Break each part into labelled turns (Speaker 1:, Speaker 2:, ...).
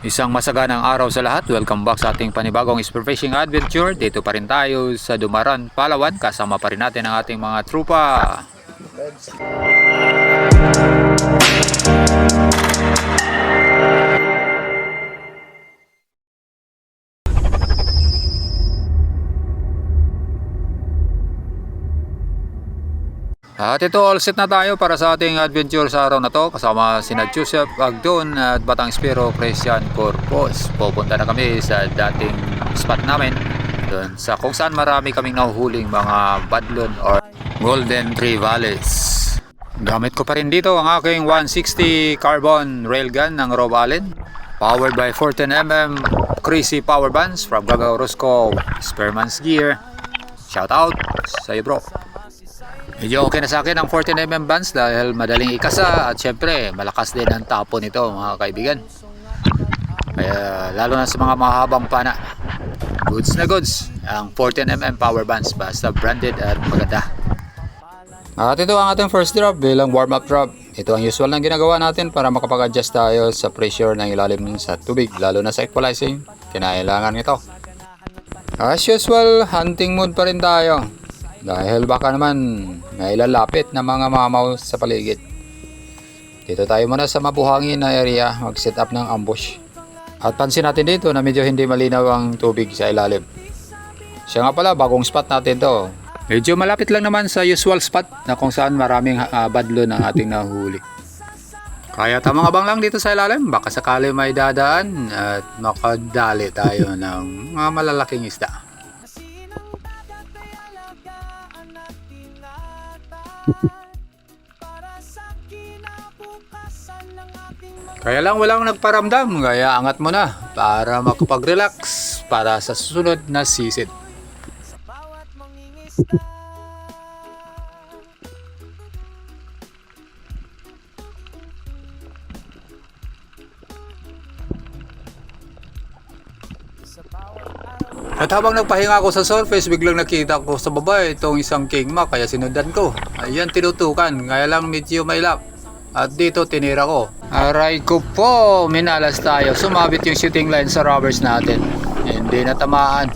Speaker 1: Isang masaganang araw sa lahat. Welcome back sa ating panibagong spearfishing adventure. Dito pa rin tayo sa Dumaran, Palawan. Kasama pa rin natin ang ating mga trupa. At ito, all set na tayo para sa ating adventure sa araw na to. Kasama sina Joseph Agdon at Batang Espero Christian Corpus. Pupunta na kami sa dating spot namin, doon sa kung saan marami kaming nahuhuling mga badlon or golden trivalles. Gamit ko pa rin dito ang aking 160 carbon railgun ng Rob Allen, powered by 14mm Crazy power bands from Gagaw Roscoe Spearman's Gear. Shout out sa iyo, bro. Medyo okay na sa akin ang 14mm bands dahil madaling ikasa at syempre malakas din ang tapo nito, mga kaibigan. Kaya lalo na sa mga mahabang pana, goods na goods ang 14mm power bands basta branded at maganda. At ito ang ating first drop bilang warm up drop. Ito ang usual na ginagawa natin para makapag-adjust tayo sa pressure ng ilalim sa tubig, lalo na sa equalizing. Kinailangan nito. As usual, hunting mode pa rin tayo. Dahil baka naman may lalapit na mga mamaw sa paligid. Dito tayo muna sa mabuhangin na area mag-set up ng ambush. At pansin natin dito na medyo hindi malinaw ang tubig sa ilalim. Siya nga pala, bagong spot natin to. Medyo malapit lang naman sa usual spot na kung saan maraming badlon ang ating nahuli. Kaya tamang abang lang dito sa ilalim. Baka sakali may dadaan at makadali tayo ng mga malalaking isda. Kaya lang walang nagparamdam, kaya angat mo na para makapag-relax para sa susunod na sisid. At habang nagpahinga ako sa surface, biglang nakita ko sa baba itong isang king mac, kaya sinundan ko. Ayan, tinutukan, kaya lang medyo mailap. At dito tinira ko. Aray ko po, minalas tayo. Sumabit yung shooting line sa rubbers natin. Hindi natamaan.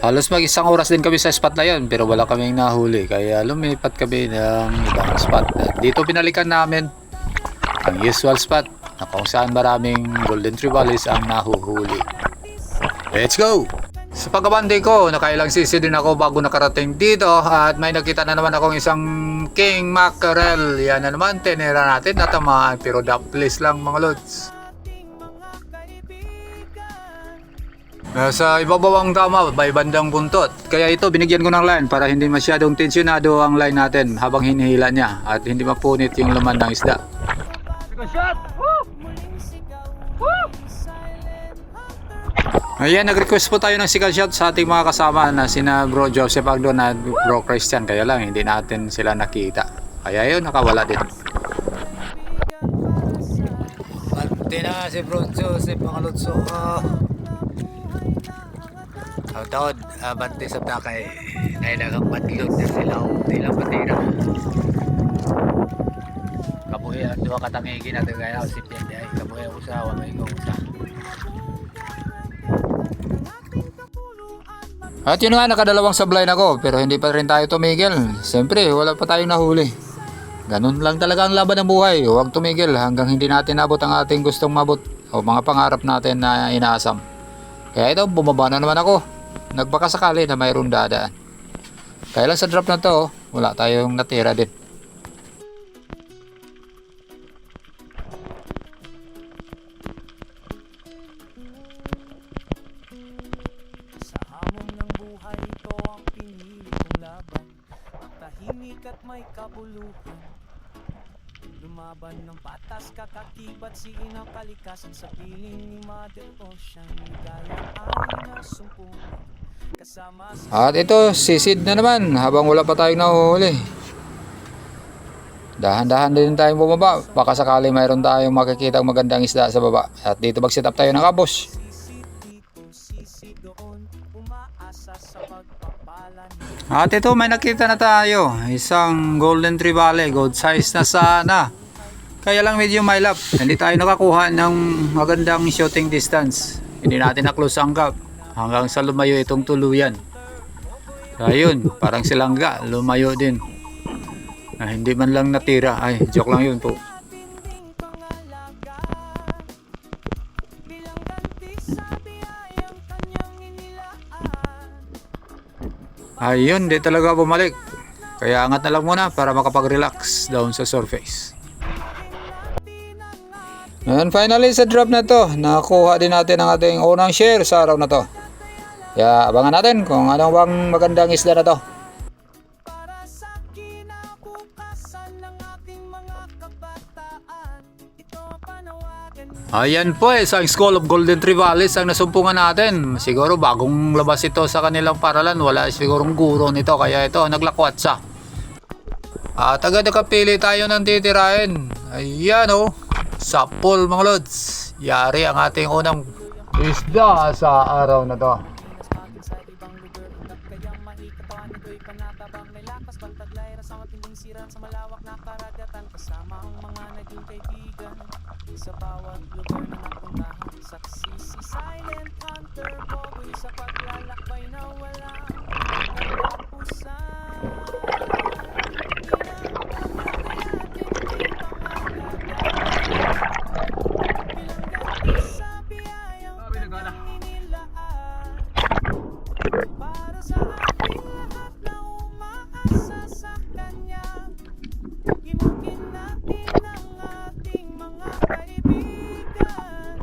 Speaker 1: Halos mag-isang oras din kami sa spot na yun, pero wala kaming nahuli. Kaya lumipat kami ng ibang spot. At dito binalikan namin ang usual spot na kung saan maraming golden trivalles ang nahuhuli. Let's go! Sa pagkabandi ko, nakailang sisi din ako bago nakarating dito at may nakita na naman akong isang king mackerel. Yan na naman, tinira natin, natamaan pero daplis lang mga lods. Nasa ibabaw ang tama, may bandang buntot. Kaya ito, binigyan ko ng line para hindi masyadong tensyonado ang line natin habang hinihila niya at hindi mapunit yung laman ng isda. Second shot! Woo! Woo! Ayan, nag-request po tayo ng second shot sa ating mga kasama na sina Bro Joseph Agdon at Bro Christian. Kaya lang, hindi natin sila nakita. Kaya yun, nakawala din. Bante na si Bro Joseph, mga lutso. Taon, bante sa takay. Nailagang patilog na sila. Hindi lang patira. Kabuhi ang dua katangigin natin kaya si Piende. Kabuhi ang usawa, may ikong usawa. At yun nga, nakadalawang sablay na ako pero hindi pa rin tayo tumigil. Siyempre, wala pa tayong nahuli. Ganun lang talaga ang laban ng buhay. Huwag tumigil hanggang hindi natin abot ang ating gustong mabot o mga pangarap natin na inaasam. Kaya ito, bumaba na naman ako. Nagbakasakali na mayroong dadaan. Kaya lang sa drop na to, wala tayong natira din.
Speaker 2: At may kabuluhan, lumaban ng batas, kakakibat si inang kalikasan sa piling ni Mother Ocean. Ligaya ay nasumpungan kasama sa...
Speaker 1: At ito, sisid na naman habang wala pa tayong nahuhuli. Dahan-dahan din tayong bumaba. Baka sakali mayroon tayong makikita magandang isda sa baba. At dito mag-set up tayo ng kabos. At ito, may nakita na tayo. Isang golden trevally, gold size na sana. Kaya lang medyo mailap. Hindi tayo nakakuha ng magandang shooting distance. Hindi natin na-close ang gap hanggang sa lumayo itong tuluyan. Ayun, parang silangga, lumayo din. Hindi man lang natira. Ay, joke lang yun po. Ayun, di talaga bumalik. Kaya angat na lang muna para makapag-relax down sa surface. And finally sa drop na to, nakuha din natin ang ating unang share sa araw na to. Kaya abangan natin kung ano bang magandang isda na to.
Speaker 2: Para sa kinabukasan ng ating mga kabataan, ito ang panawagan.
Speaker 1: Ayan po, isang School of Golden Trivalis ang nasumpungan natin. Siguro bagong labas ito sa kanilang paralan. Wala sigurong guro nito, kaya ito naglakwatsa. At agad nakapili tayo ng titirahin. Ayan o, sapol mga lods. Yari ang ating unang isda sa araw na to.
Speaker 2: Sa ibang lugar, kayang mahikatawan ito'y panatabang may lakas, pagtaglay sa matinding siran sa malawak na karagatan, kasama ang mga naging kaibigan sa bawat lugar na napuntahan. Saksi si Silent Hunter Boboy sa paglalakbay na walang katapusan. Sa biyayang kanyang inilaan, para sa ating lahat na umaasa sa Kanya, gimukin natin ang ating mga kaibigan,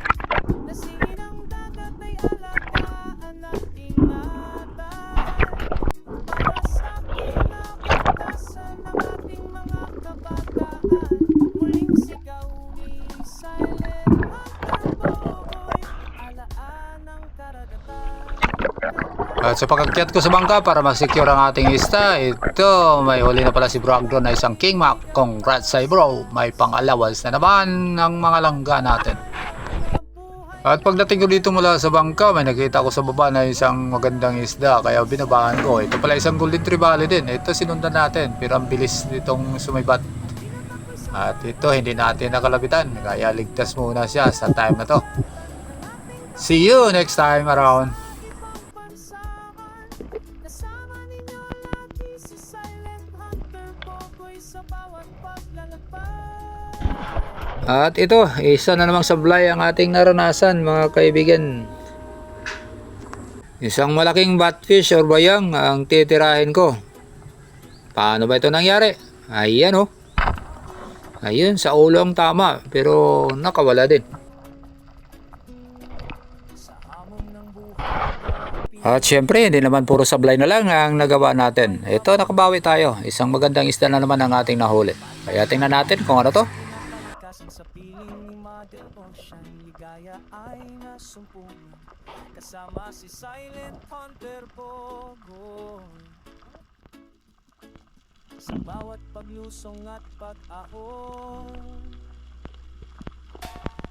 Speaker 2: na sinang dagat ay alagaan nating natin. Para sa kinabukasan ng ating mga kabataan, muling sigaw ni Silent Hunter Boboy, alaan ang karagatan.
Speaker 1: At sa pagkakyat ko sa bangka para masecure ang ating isda, ito may huli na pala si Bro Agdon na isang King Mac. Congrats sa bro, may pang-allowance na naman ng mga langga natin. At pagdating ko dito mula sa bangka, may nakita ko sa baba na isang magandang isda, kaya binabahan ko. Ito pala isang Golden Trevally din. Ito sinundan natin, pero ang bilis nitong sumibat. At ito hindi natin nakalabitan, kaya ligtas muna siya sa time na to. See you next time around.
Speaker 2: Kasama ninyo lagi si Silent Hunter Boboy sa bawat paglalakbay.
Speaker 1: At ito, isa na namang sablay ang ating naranasan mga kaibigan. Isang malaking batfish or bayang ang titirahin ko. Paano ba ito nangyari? Ayan o. Ayun, sa ulo ang tama, pero nakawala din.
Speaker 2: Sa hamon ng buhay,
Speaker 1: At syempre, hindi naman puro sablay na lang ang nagawa natin. Ito, nakabawi tayo. Isang magandang isda na naman ang ating nahuli. Kaya tingnan natin kung ano to.
Speaker 2: kalikasan sa piling ni Mother Ocean, ligaya ay nasumpungan. Kasama si Silent Hunter Boboy. Sa bawat paglusong at pag-ahon,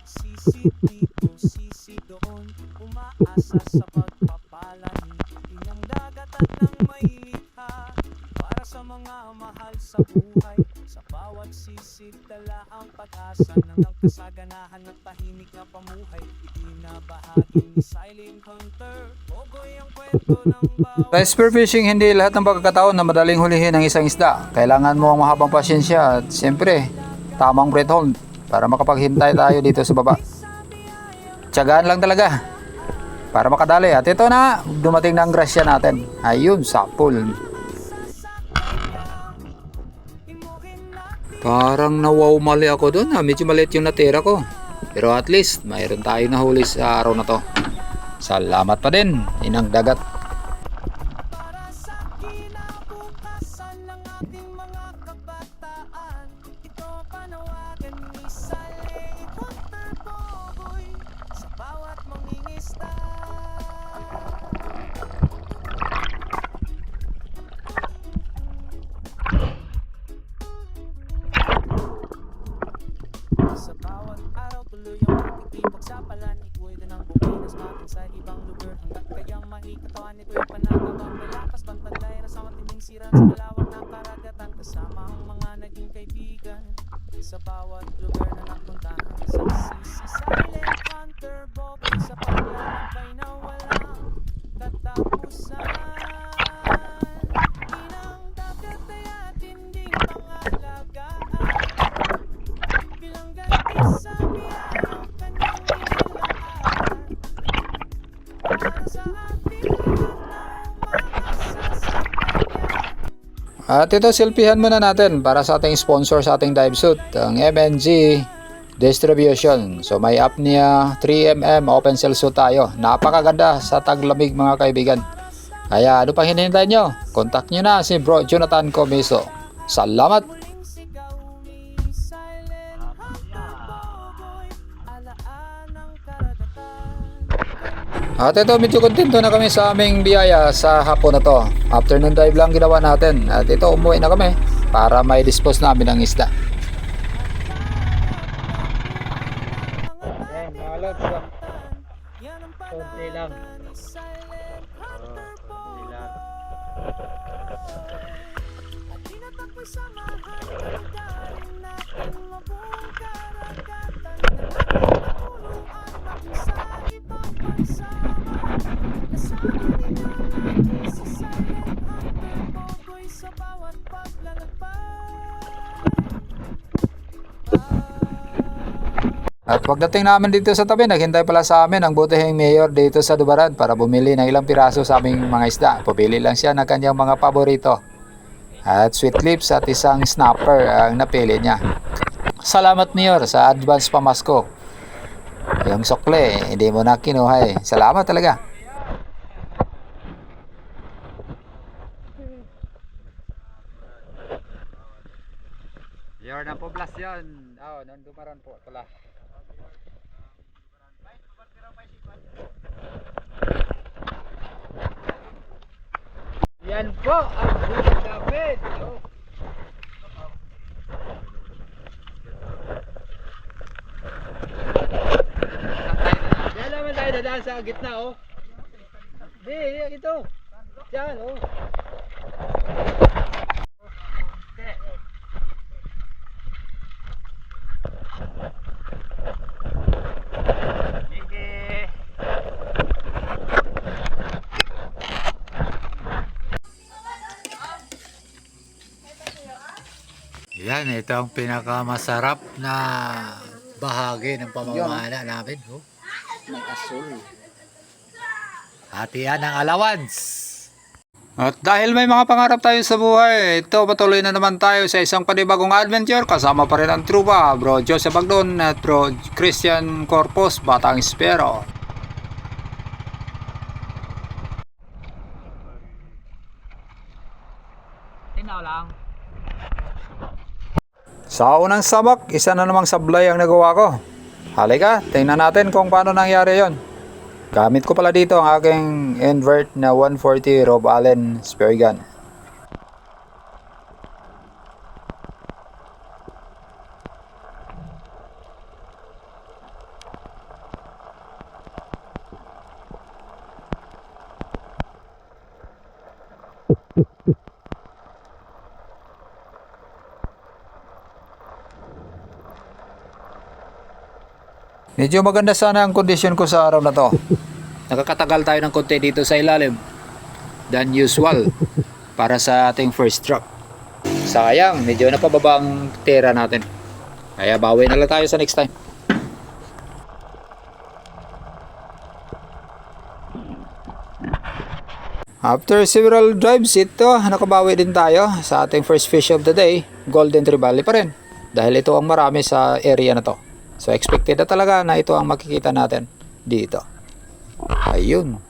Speaker 2: sisi dito, sisi doon, umaasa sa pagpapala ni inyong dagat at ng mailikha. Para sa mga mahal sa buhay, sa bawat sisig dala ang pag-asa ng kasaganahan at tahimik na pamuhay. Ibinabahagi ni Silent Hunter Boboy ang kwento ng bawat
Speaker 1: Sa spearfishing, hindi lahat ng pagkakataon na madaling hulihin ang isang isda. Kailangan mo ang mahabang pasyensya at siyempre, tamang breath hold para makapaghintay tayo dito sa baba. Tiyagaan lang talaga para makadali. At ito na, dumating na ang grasya natin. Ayun, sapul. Parang nawaw mali ako doon. Medyo maliit yung natira ko. Pero at least, mayroon tayong nahuli sa araw na to. Salamat pa din, inang dagat.
Speaker 2: para sa kinabukasan ng ating mga kabataan. Ito ang panawagan ni Silent Hunter Boboy sa bawat mangingisda. Sa bawat araw tuloy ang pagtitipag sa palan, ikuway din ang buminas natin sa ibang lugar. Hanggat kayang mahikatawan ito'y panatabang may lakas, pagtaglay sa matinding siran sa malawak na karagatan, kasama ang mga naging kaibigan Sa bawat lugar na napuntahan, saksi si silent hunter Bobby sa paglalakbay na walang katapusan. Inang dagat ay atinding pangalagaan, bilang ganti sa biyayang kanyang inilaan. Para sa ating lahat na umasa sa kanya.
Speaker 1: At ito, silpihan muna natin para sa ating sponsor sa ating dive suit, ang MNG Distribution. So may apnea 3mm open cell suit tayo. Napakaganda sa taglamig mga kaibigan. Kaya ano pang hinihintay nyo? Contact nyo na si Bro Jonathan Comiso. Salamat!
Speaker 2: Muling sigaw ni silent hunter Boboy, alaan ng karagatan.
Speaker 1: At ito, medyo kontento na kami sa aming biyaya sa hapon na to. Afternoon dive lang ginawa natin. At ito, umuwi na kami para may dispose namin ang isda.
Speaker 2: Yan ang panahon ni silent hunter Boboy. At tinatakbo'y samahan ng galing natin mabuong karagatan. Nagpapatuluan maging sa ibang bansa. Kasama ninyo lagi si silent hunter Boboy sa bawat paglalakbay.
Speaker 1: At pagdating namin dito sa tabi, naghintay pala sa amin ang butihing mayor dito sa Dubaran para bumili ng ilang piraso sa aming mga isda. Pupili lang siya ng kanyang mga paborito. At sweet lips at isang snapper ang napili niya. Salamat mayor sa advance pamasko. Yung sokle, hindi mo na kinuha eh. Salamat talaga. Mayor ng poblasyon. Oh, non Dubaran po pala. Yan po ang buong David. Oh. Diyan naman tayo dadaan sa gitna oh. Di, ito. Diyan oh. Yan, ito ang pinakamasarap na bahagi ng pamamana namin. Oh.
Speaker 3: May asul.
Speaker 1: Hatian ng allowance. At dahil may mga pangarap tayo sa buhay, ito patuloy na naman tayo sa isang panibagong adventure. Kasama pa rin ang trupa, Bro Joseph Agdon at Bro Christian Corpus, Batang Espero. Tinaw lang. Sa unang sabak, isa na namang sablay ang nagawa ko. Halika, tingnan natin kung paano nangyari yon. Gamit ko pala dito ang aking invert na 140 Rob Allen spear gun. Medyo maganda sana ang kondisyon ko sa araw na to. Nakakatagal tayo ng konti dito sa ilalim than usual para sa ating first drop. Sayang, medyo napababa ang tira natin. Kaya bawi na lang tayo sa next time. After several drives, ito nakabawi din tayo sa ating first fish of the day, Golden Trevally pa rin. Dahil ito ang marami sa area na to. So expected na talaga na ito ang makikita natin dito. Ayun.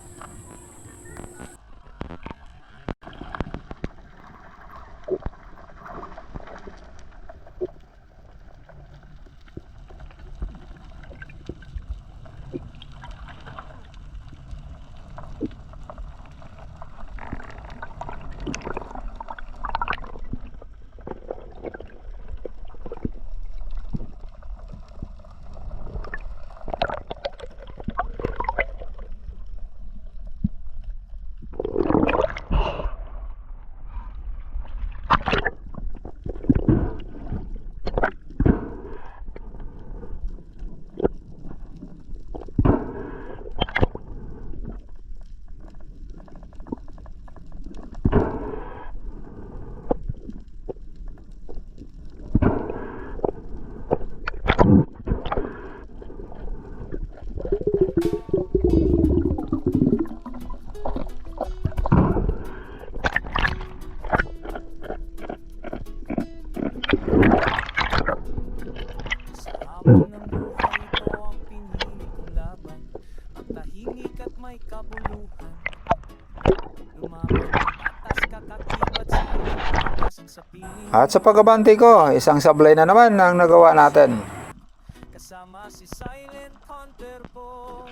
Speaker 2: may kabuluhan. Lumaban ng batas kakakibat si inang palikas sa piling.
Speaker 1: At sa pagabante ko, isang sablay na naman ang nagawa natin.
Speaker 2: Kasama si Silent Hunter po.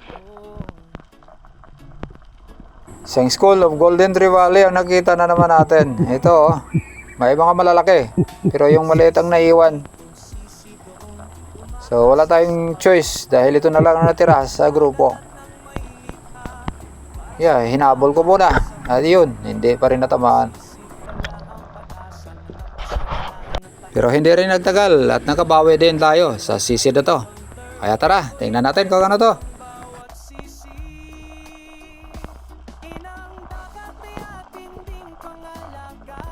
Speaker 1: Isang school of Golden Tree Valley ang nakita na naman natin. Ito oh, may mga malalaki, pero yung maliit ang naiwan. So wala tayong choice dahil ito na lang ang natira sa grupo. Yeah, hinabol ko muna. At yun, hindi pa rin natamaan. Pero hindi rin nagtagal at nakabawi din tayo sa sisi na to. Kaya tara, tingnan natin kung ano to.
Speaker 2: Bawat sisi, inang dagat ay ating ding pangalaga.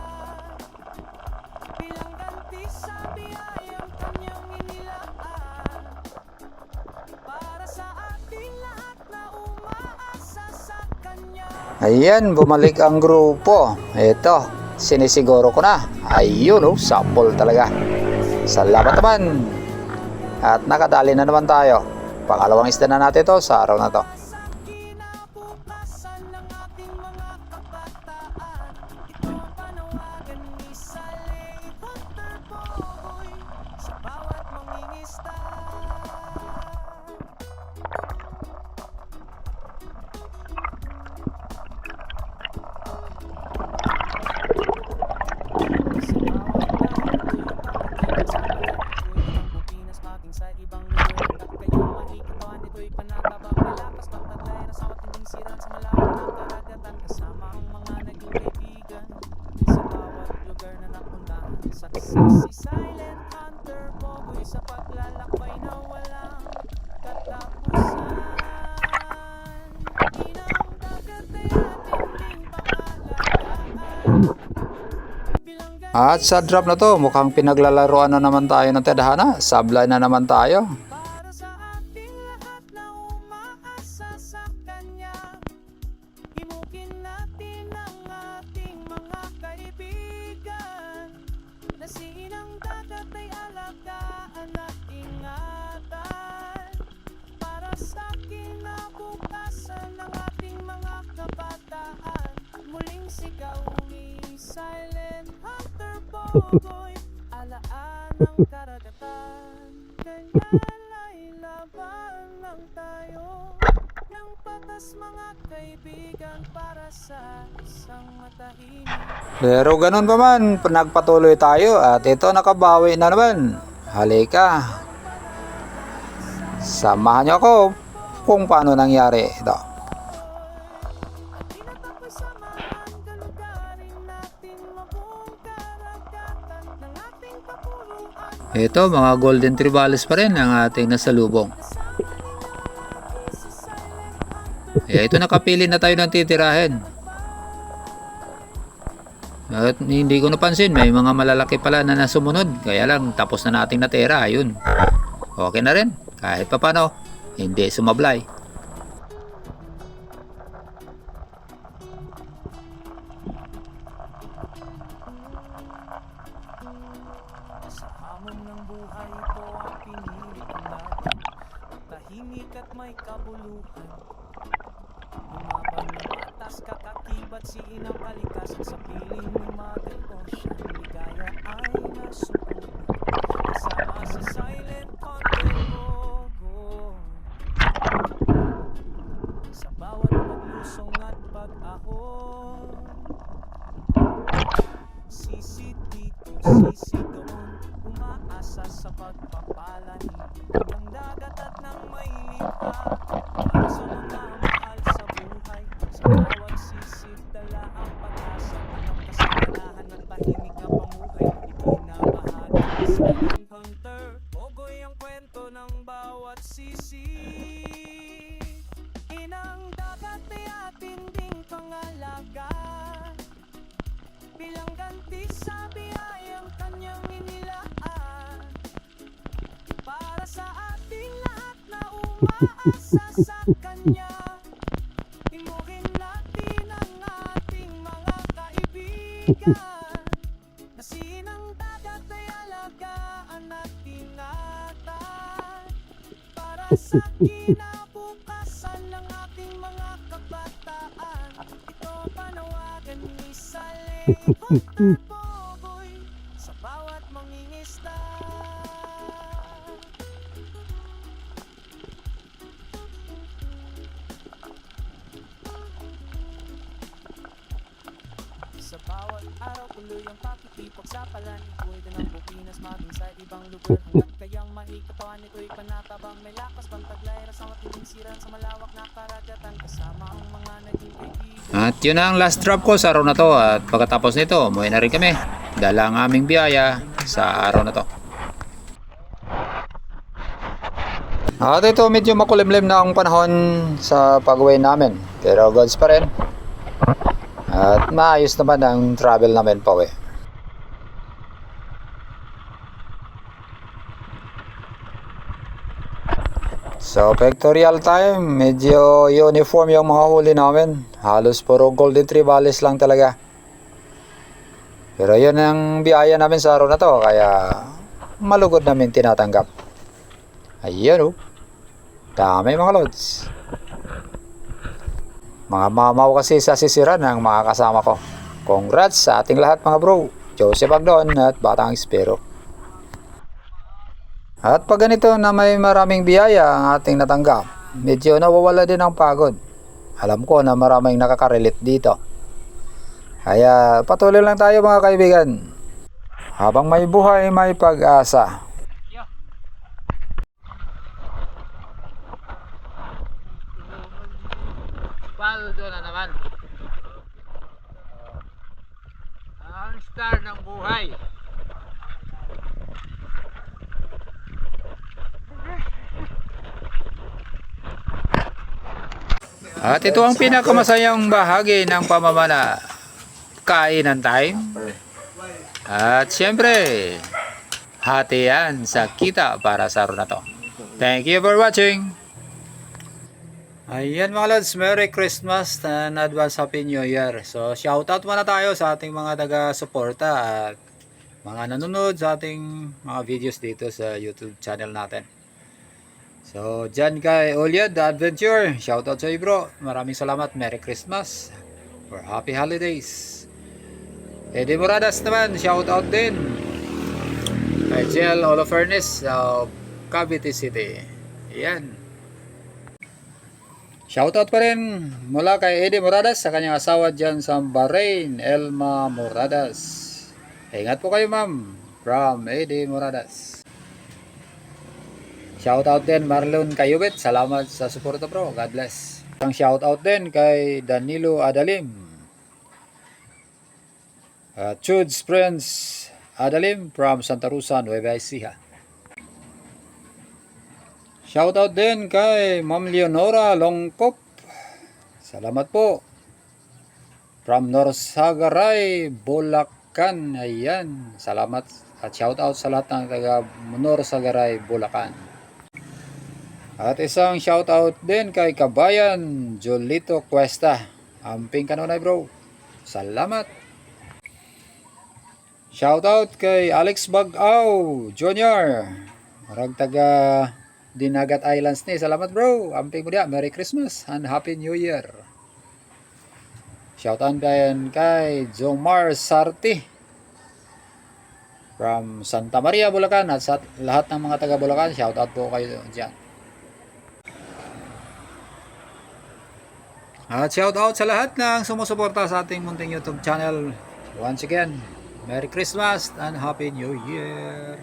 Speaker 2: Bilang ganti sa biyayang kanyang inilaan. Para sa ating lahat na umaasa sa kanya.
Speaker 1: Ayan, bumalik ang grupo. Ito, sinisiguro ko na. Ayun oh, sample talaga. Salamat naman. At nakadali na naman tayo. Pangalawang isda na natin to sa araw na to.
Speaker 2: Sa kinabukasan ng ating mga kabataan, ito ang panawagan ni Silent Hunter Boy sa bawat mangingisda. Sa ibang lugar at kayong makikitawa nito'y panatabang malakas pagtaglay na sa matinding siran sa malawak na karagatan kasama ang mga naging kaibigan sa bawat lugar na napuntahan. Saksi si Silent Hunter Boy sa paglalakbay na walang katapusan. Inang dagat ay ating ding pangalagaan.
Speaker 1: At sa drop na to, mukhang pinaglalaroan na naman tayo ng tadhana. Sablay na naman tayo.
Speaker 2: Para sa ating lahat na umaasa sa kanya, himukin natin ang ating mga kaibigan, na si inang dagat ay alagaan at ingatan. Para sa kinabukasan ng ating mga kabataan, muling sigaw ni Silent Hunter Boy, alaan ng karagatan. Ganyan ay laban lang tayo ng patas mga kaibigan para sa isang matahimik.
Speaker 1: Pero ganun pa man, nagpatuloy tayo at ito nakabawi na naman. Halika. Samahan niyo ako kung paano nangyari ito.
Speaker 2: At tinatapoy samahan galugarin natin mabuong karagatan ng ating kapuluan.
Speaker 1: Ito, mga golden tribales pa rin ang ating nasalubong. Kaya ito nakapili na tayo ng titirahin. At hindi ko napansin, may mga malalaki pala na nasumunod. Kaya lang, tapos na nating natira. Ayun. Okay na rin. Kahit pa paano, hindi sumablay.
Speaker 2: Sa hamon ng buhay ko ang pinilit ang laban. Tahimik at may kabuluhan. Lumaban ng batas kakakibat si inang kalikasan sa piling ni Mother Ocean. Ligaya ay nasumpungan. Kasama si Silent Hunter Boy. Sa bawat paglusong at pag-ahon, sisi dito, sisi doon, umaasa sa pagpapala ng dagat at ng may likha. Para sa mga mahal sa buhay, sa bawat sisi dala ang pag-asa ng kasalanan at tahimik na pamuhay. Ibinabahagi ni Silent Hunter Boy ang kwento ng bawat sisi. Inang dagat ay atin ding pangalaga, bilang ganti sa biyayang kanyang inilaan. Para sa ating lahat na umaasa sa kanya, himukin natin ang ating mga kaibigan, na si inang dagat ay alagaan at ingatan. Para sa kinabukasan ng ating mga baboy sa bawat mangingisda. Sa bawat araw tuloy ang pakikipagsapalaran. Pwede ng Pilipinas maging sa ibang lugar. Hanggat kayang mahikatawan nito'y panatabang may lakas pantaglayra sa matinding siran sa malawak na karagatan kasama ang mga naging kaibigan.
Speaker 1: At yun ang last drop ko sa araw na to. At pagkatapos nito, umuwi na rin kami. Dala ang aming biyaya sa araw na to. At ito medyo makulimlim na ang panahon sa pag-uwi namin. Pero goods pa rin. At maayos naman ang travel namin pa uwi. So pictorial time, medyo uniform yung mga huli namin. Halos puro golden retrievals lang talaga. Pero yun ang biyaya namin sa araw na to, kaya malugod namin tinatanggap. Ayun oh, dami mga loads. Mga mamaw kasi sa sisiran ng mga kasama ko. Congrats sa ating lahat mga bro. Joseph Agdon at Batang Espero. At pag ganito na may maraming biyaya ang ating natanggap, medyo nawawala din ang pagod. Alam ko na maraming nakaka-relate dito. Kaya patuloy lang tayo mga kaibigan. Habang may buhay, may pag-asa. Paldo na naman. Ang star ng buhay. At ito ang pinakamasayang bahagi ng pamamana. Kainan time. At syempre, hati yan sa kita para sa araw na to. Thank you for watching. Ayan mga lods, Merry Christmas and Advance Happy New Year. So shoutout muna tayo sa ating mga taga-suporta at mga nanonood sa ating mga videos dito sa YouTube channel natin. So dyan kay Oliad The Adventure, shoutout sa iyo bro. Maraming salamat, Merry Christmas for Happy Holidays. Eddie Moradas naman, shoutout din kay Jel Holofernes sa Cavite City. Ayan. Shoutout pa rin mula kay Eddie Moradas sa kanyang asawa dyan sa Bahrain, Elma Moradas. Ingat po kayo ma'am, from Eddie Moradas. Shoutout din Marlon Kayubit, salamat sa suporta bro, God bless. Ang shoutout din kay Danilo Adalim. Chuds Prince Adalim from Santa Rosa, Nueva Ecija. Shoutout din kay Ma'am Leonora Longkop. Salamat po. From Norsagaray, Bulacan. Ayan. Salamat at shoutout sa lahat ng taga Norsagaray, Bulacan. At isang shoutout din kay Kabayan Jolito Cuesta. Amping kanunay bro. Salamat. Shoutout kay Alex Bagaw Jr. Marag taga Dinagat Islands ni. Salamat bro. Amping mo dia. Merry Christmas and Happy New Year. Shoutout din kay Jomar Sarti from Santa Maria, Bulacan. At sa lahat ng mga taga Bulacan, shoutout po kayo dyan. At shoutout sa lahat ng sumusuporta sa ating munting YouTube channel. Once again, Merry Christmas and Happy New Year.